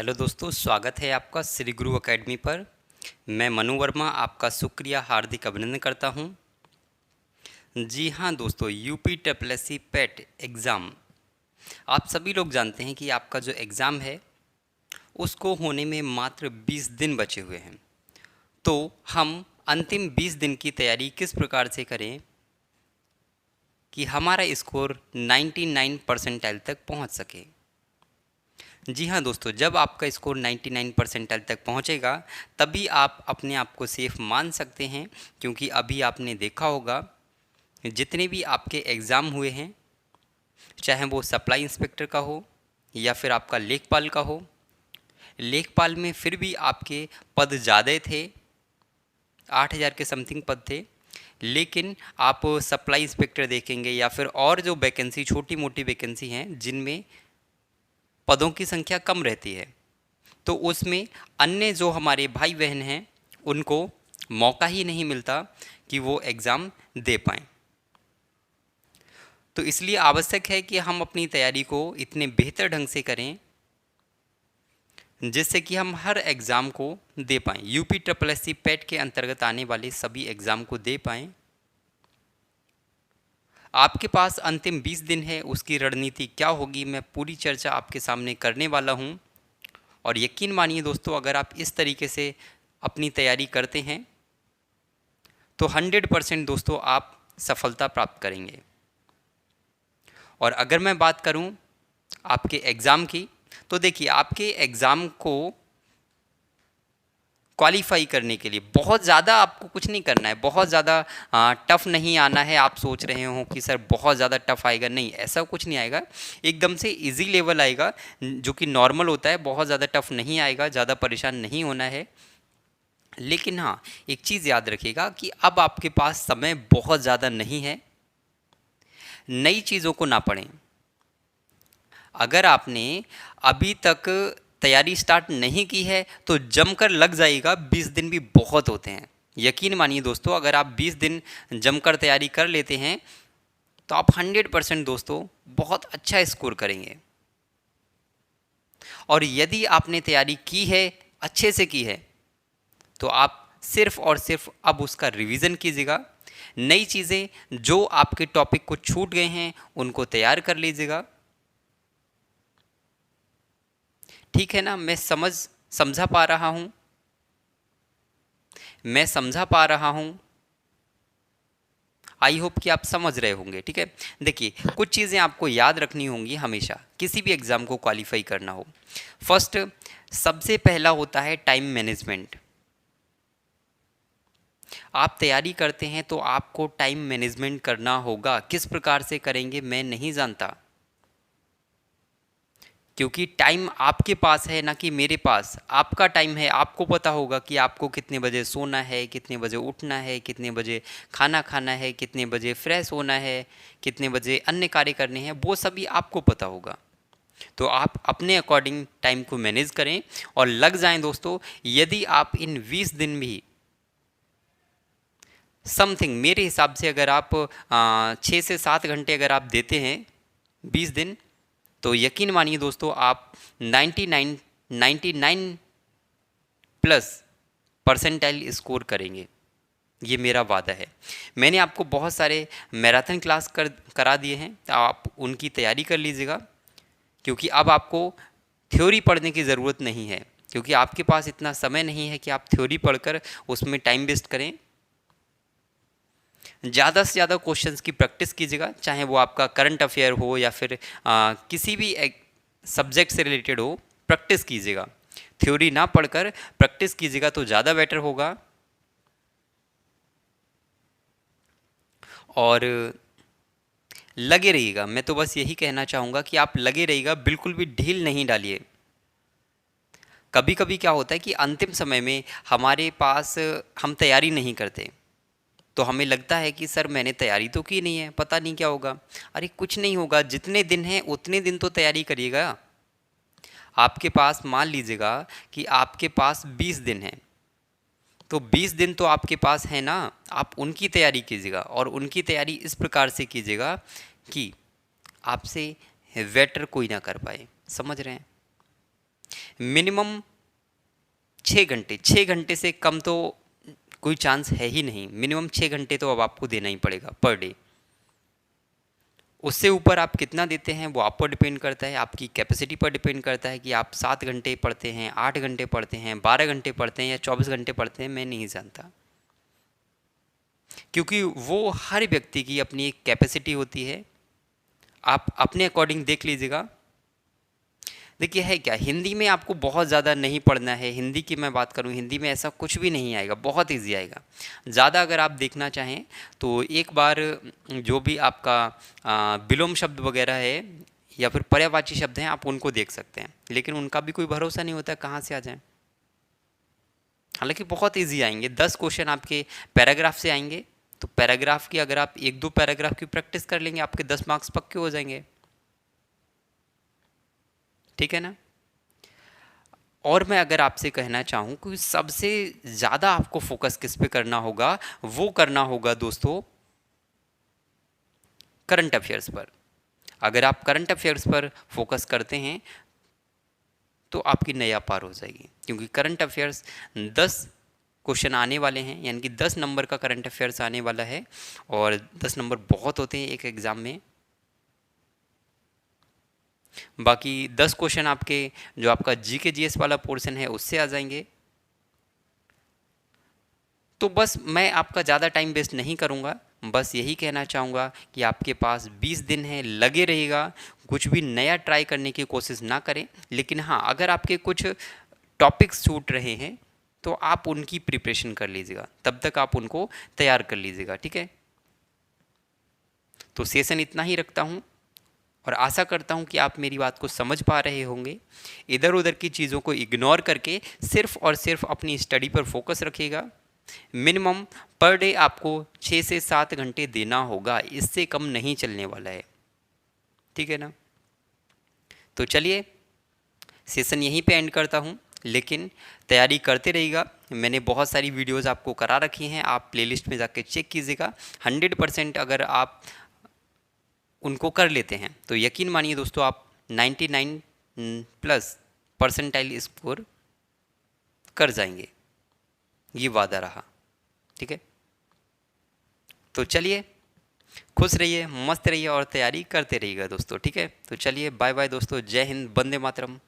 Hello दोस्तों, स्वागत है आपका श्री गुरु एकेडमी पर। मैं मनु वर्मा आपका शुक्रिया हार्दिक अभिनंदन करता हूं। जी हाँ दोस्तों, यूपी ट्रिपल पेट एग्ज़ाम आप सभी लोग जानते हैं कि आपका जो एग्ज़ाम है उसको होने में मात्र 20 दिन बचे हुए हैं। तो हम अंतिम 20 दिन की तैयारी किस प्रकार से करें कि हमारा स्कोर 99 परसेंटाइल तक पहुंच सके। जी हाँ दोस्तों, जब आपका स्कोर 99 परसेंटाइल तक पहुँचेगा तभी आप अपने आप को सेफ़ मान सकते हैं। क्योंकि अभी आपने देखा होगा जितने भी आपके एग्ज़ाम हुए हैं, चाहे वो सप्लाई इंस्पेक्टर का हो या फिर आपका लेखपाल का हो, लेखपाल में फिर भी आपके पद ज़्यादा थे, 8000 के समथिंग पद थे। लेकिन आप सप्लाई इंस्पेक्टर देखेंगे या फिर और जो वैकेंसी छोटी मोटी वैकेंसी हैं जिनमें पदों की संख्या कम रहती है, तो उसमें अन्य जो हमारे भाई बहन हैं उनको मौका ही नहीं मिलता कि वो एग्ज़ाम दे पाएँ। तो इसलिए आवश्यक है कि हम अपनी तैयारी को इतने बेहतर ढंग से करें जिससे कि हम हर एग्ज़ाम को दे पाएँ, यूपी ट्रिपल एस सी पेट के अंतर्गत आने वाले सभी एग्ज़ाम को दे पाएँ। आपके पास अंतिम 20 दिन है, उसकी रणनीति क्या होगी मैं पूरी चर्चा आपके सामने करने वाला हूँ। और यकीन मानिए दोस्तों, अगर आप इस तरीके से अपनी तैयारी करते हैं तो 100% दोस्तों आप सफलता प्राप्त करेंगे। और अगर मैं बात करूं आपके एग्ज़ाम की, तो देखिए आपके एग्ज़ाम को क्वालिफाई करने के लिए बहुत ज़्यादा आपको कुछ नहीं करना है, बहुत ज़्यादा टफ़ नहीं आना है। आप सोच रहे हो कि सर बहुत ज़्यादा टफ़ आएगा, नहीं, ऐसा कुछ नहीं आएगा। एकदम से इजी लेवल आएगा जो कि नॉर्मल होता है, बहुत ज़्यादा टफ़ नहीं आएगा, ज़्यादा परेशान नहीं होना है। लेकिन हाँ, एक चीज़ याद रखिएगा कि अब आपके पास समय बहुत ज़्यादा नहीं है, नई चीज़ों को ना पढ़ें। अगर आपने अभी तक तैयारी स्टार्ट नहीं की है तो जमकर लग जाएगा, 20 दिन भी बहुत होते हैं। यकीन मानिए दोस्तों, अगर आप 20 दिन जमकर तैयारी कर लेते हैं तो आप 100% दोस्तों बहुत अच्छा स्कोर करेंगे। और यदि आपने तैयारी की है, अच्छे से की है, तो आप सिर्फ और सिर्फ अब उसका रिवीजन कीजिएगा। नई चीज़ें जो आपके टॉपिक को छूट गए हैं उनको तैयार कर लीजिएगा। ठीक है ना? मैं समझा पा रहा हूँ, मैं समझा पा रहा हूँ। आई होप कि आप समझ रहे होंगे। ठीक है, देखिए कुछ चीज़ें आपको याद रखनी होंगी हमेशा किसी भी एग्ज़ाम को क्वालिफाई करना हो। फर्स्ट, सबसे पहला होता है टाइम मैनेजमेंट। आप तैयारी करते हैं तो आपको टाइम मैनेजमेंट करना होगा। किस प्रकार से करेंगे मैं नहीं जानता, क्योंकि टाइम आपके पास है ना कि मेरे पास। आपका टाइम है, आपको पता होगा कि आपको कितने बजे सोना है, कितने बजे उठना है, कितने बजे खाना खाना है, कितने बजे फ्रेश होना है, कितने बजे अन्य कार्य करने हैं, वो सभी आपको पता होगा। तो आप अपने अकॉर्डिंग टाइम को मैनेज करें और लग जाएं दोस्तों। यदि आप इन 20 दिन भी समथिंग, मेरे हिसाब से अगर आप 6 से 7 घंटे अगर आप देते हैं 20 दिन, तो यकीन मानिए दोस्तों आप 99 प्लस परसेंटाइल स्कोर करेंगे। ये मेरा वादा है। मैंने आपको बहुत सारे मैराथन क्लास करा दिए हैं, आप उनकी तैयारी कर लीजिएगा। क्योंकि अब आपको थ्योरी पढ़ने की ज़रूरत नहीं है, क्योंकि आपके पास इतना समय नहीं है कि आप थ्योरी पढ़कर उसमें टाइम वेस्ट करें। ज़्यादा से ज़्यादा क्वेश्चंस की प्रैक्टिस कीजिएगा, चाहे वो आपका करंट अफेयर हो या फिर किसी भी सब्जेक्ट से रिलेटेड हो, प्रैक्टिस कीजिएगा। थ्योरी ना पढ़कर प्रैक्टिस कीजिएगा तो ज़्यादा बेटर होगा। और लगे रहिएगा, मैं तो बस यही कहना चाहूँगा कि आप लगे रहिएगा, बिल्कुल भी ढील नहीं डालिए। कभी कभी क्या होता है कि अंतिम समय में हमारे पास हम तैयारी नहीं करते, तो हमें लगता है कि सर मैंने तैयारी तो की नहीं है, पता नहीं क्या होगा। अरे कुछ नहीं होगा, जितने दिन हैं उतने दिन तो तैयारी करिएगा। आपके पास मान लीजिएगा कि आपके पास 20 दिन हैं, तो 20 दिन तो आपके पास है ना, आप उनकी तैयारी कीजिएगा। और उनकी तैयारी इस प्रकार से कीजिएगा कि आपसे बेटर कोई ना कर पाए। समझ रहे हैं? मिनिमम 6 घंटे, 6 घंटे से कम तो कोई चांस है ही नहीं। मिनिमम 6 घंटे तो अब आपको देना ही पड़ेगा पर डे। उससे ऊपर आप कितना देते हैं वो आप पर डिपेंड करता है, आपकी कैपेसिटी पर डिपेंड करता है कि आप 7 घंटे पढ़ते हैं, 8 घंटे पढ़ते हैं, 12 घंटे पढ़ते हैं या 24 घंटे पढ़ते हैं, मैं नहीं जानता, क्योंकि वो हर व्यक्ति की अपनी एक कैपेसिटी होती है। आप अपने अकॉर्डिंग देख लीजिएगा। देखिए है क्या, हिंदी में आपको बहुत ज़्यादा नहीं पढ़ना है। हिंदी की मैं बात करूँ, हिंदी में ऐसा कुछ भी नहीं आएगा, बहुत ईजी आएगा। ज़्यादा अगर आप देखना चाहें तो एक बार जो भी आपका विलोम शब्द वगैरह है या फिर पर्यायवाची शब्द हैं, आप उनको देख सकते हैं, लेकिन उनका भी कोई भरोसा नहीं होता कहाँ से आ जाए। हालांकि बहुत ईजी आएंगे। 10 क्वेश्चन आपके पैराग्राफ से आएंगे, तो पैराग्राफ की अगर आप 1-2 पैराग्राफ की प्रैक्टिस कर लेंगे, आपके 10 मार्क्स पक्के हो जाएंगे। ठीक है ना। और मैं अगर आपसे कहना चाहूँ कि सबसे ज़्यादा आपको फोकस किस पे करना होगा, वो करना होगा दोस्तों करंट अफेयर्स पर। अगर आप करंट अफेयर्स पर फोकस करते हैं तो आपकी नया पार हो जाएगी, क्योंकि करंट अफेयर्स 10 क्वेश्चन आने वाले हैं, यानी कि 10 नंबर का करंट अफेयर्स आने वाला है। और 10 नंबर बहुत होते हैं एक एग्ज़ाम में। बाकी 10 क्वेश्चन आपके जो आपका जीके जीएस वाला पोर्शन है उससे आ जाएंगे। तो बस मैं आपका ज़्यादा टाइम वेस्ट नहीं करूँगा, बस यही कहना चाहूँगा कि आपके पास 20 दिन है, लगे रहेगा। कुछ भी नया ट्राई करने की कोशिश ना करें, लेकिन हाँ अगर आपके कुछ टॉपिक्स छूट रहे हैं तो आप उनकी प्रिपरेशन कर लीजिएगा, तब तक आप उनको तैयार कर लीजिएगा। ठीक है, तो सेशन इतना ही रखता हूँ और आशा करता हूँ कि आप मेरी बात को समझ पा रहे होंगे। इधर उधर की चीज़ों को इग्नोर करके सिर्फ और सिर्फ अपनी स्टडी पर फोकस रखिएगा। मिनिमम पर डे आपको 6 से 7 घंटे देना होगा, इससे कम नहीं चलने वाला है। ठीक है ना। तो चलिए सेशन यहीं पे एंड करता हूँ, लेकिन तैयारी करते रहिएगा। मैंने बहुत सारी वीडियोस आपको करा रखी हैं, आप प्लेलिस्ट में जाके चेक कीजिएगा। 100% अगर आप उनको कर लेते हैं तो यकीन मानिए दोस्तों, आप 99+ परसेंटाइल स्कोर कर जाएंगे, ये वादा रहा। ठीक है, तो चलिए खुश रहिए, मस्त रहिए और तैयारी करते रहिएगा दोस्तों। ठीक है, तो चलिए बाय बाय दोस्तों, जय हिंद, वंदे मातरम।